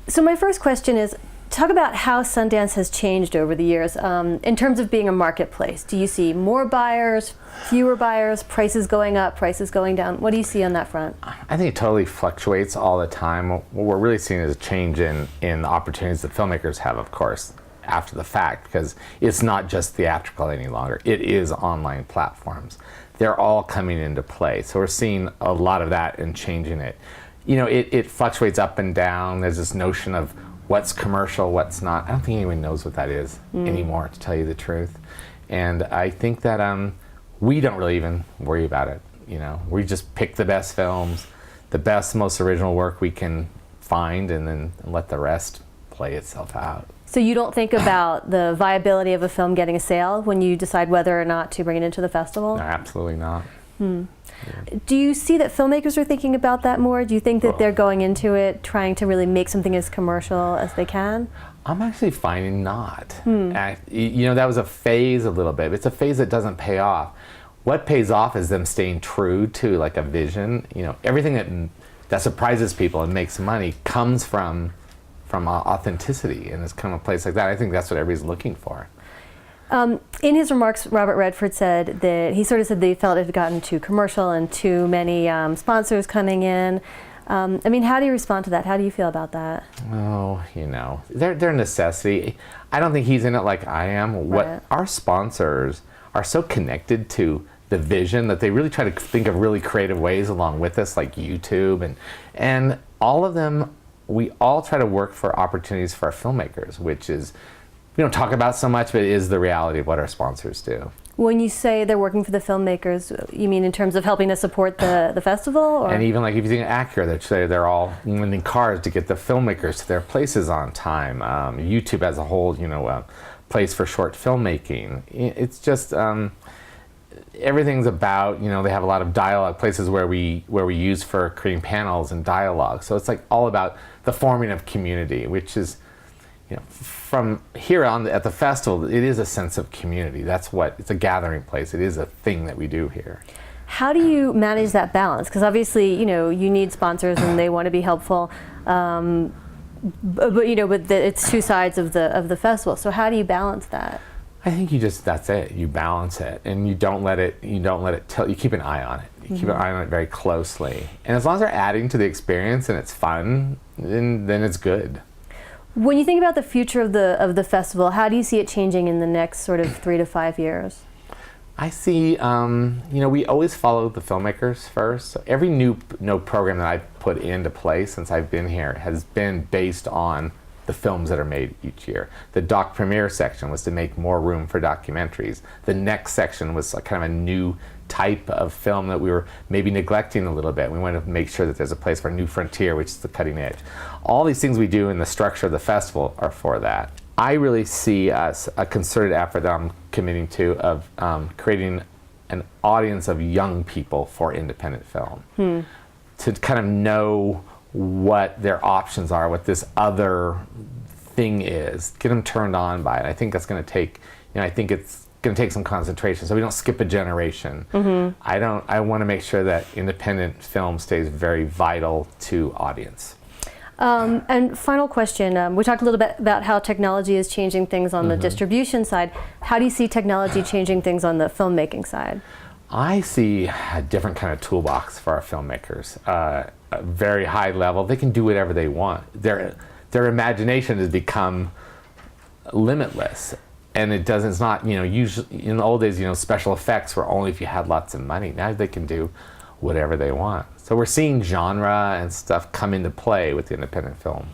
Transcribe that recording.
So my first question is, talk about how Sundance has changed over the years in terms of being a marketplace. Do you see more buyers, fewer buyers, prices going up, prices going down? What do you see on that front? I think it totally fluctuates all the time. What we're really seeing is a change in the opportunities that filmmakers have, of course, after the fact, because it's not just theatrical any longer. It is online platforms. They're all coming into play. So we're seeing a lot of that and changing it. You know, it fluctuates up and down. There's this notion of what's commercial, what's not. I don't think anyone knows what that is anymore, to tell you the truth. And I think that we don't really even worry about it. You know, we just pick the best films, the best, most original work we can find, and then let the rest play itself out. So you don't think about the viability of a film getting a sale when you decide whether or not to bring it into the festival? No, absolutely not. Do you see that filmmakers are thinking about that more? Do you think that they're going into it trying to really make something as commercial as they can? I'm actually finding not. You know, that was a phase a little bit. It's a phase that doesn't pay off. What pays off is them staying true to like a vision. You know, everything that surprises people and makes money comes from authenticity, and it's come a place like that. I think that's what everybody's looking for. In his remarks, Robert Redford said that he sort of said they felt it had gotten too commercial and too many sponsors coming in. I mean, how do you respond to that? How do you feel about that? Oh, you know, they're necessity. I don't think he's in it like I am. What our sponsors are so connected to the vision that they really try to think of really creative ways along with us, like YouTube and all of them. We all try to work for opportunities for our filmmakers, which is, we don't talk about so much, but it is the reality of what our sponsors do. When you say they're working for the filmmakers, you mean in terms of helping to support the festival? Or? And even like if you think of Acura, they're all lending cars to get the filmmakers to their places on time. YouTube as a whole, you know, place for short filmmaking. It's just, everything's about, you know, they have a lot of dialogue, places where we use for creating panels and dialogue. So it's like all about the forming of community, which is, you know, from here on at the festival, it is a sense of community. That's what, it's a gathering place. It is a thing that we do here. How do you manage that balance? Because obviously, you know, you need sponsors and they want to be helpful, but you know, it's two sides of the festival. So how do you balance that? I think that's it. You balance it, and you don't let it you keep an eye on it. You keep an eye on it very closely. And as long as they're adding to the experience and it's fun, then it's good. When you think about the future of the festival, how do you see it changing in the next sort of 3 to 5 years? I see, you know, we always follow the filmmakers first. So every new program that I've put into place since I've been here has been based on the films that are made each year. The doc premiere section was to make more room for documentaries. The next section was kind of a new type of film that we were maybe neglecting a little bit. We wanted to make sure that there's a place for New Frontier, which is the cutting edge. All these things we do in the structure of the festival are for that. I really see us a concerted effort that I'm committing to of creating an audience of young people for independent film. To kind of know what their options are, what this other thing is, get them turned on by it. I think that's going to take, you know, I think it's going to take some concentration, so we don't skip a generation. I want to make sure that independent film stays very vital to audience. And final question, we talked a little bit about how technology is changing things on the distribution side. How do you see technology changing things on the filmmaking side? I see a different kind of toolbox for our filmmakers. A very high level, they can do whatever they want. Their imagination has become limitless, and it's not, you know, usually in the old days, you know, special effects were only if you had lots of money. Now they can do whatever they want. So we're seeing genre and stuff come into play with independent film.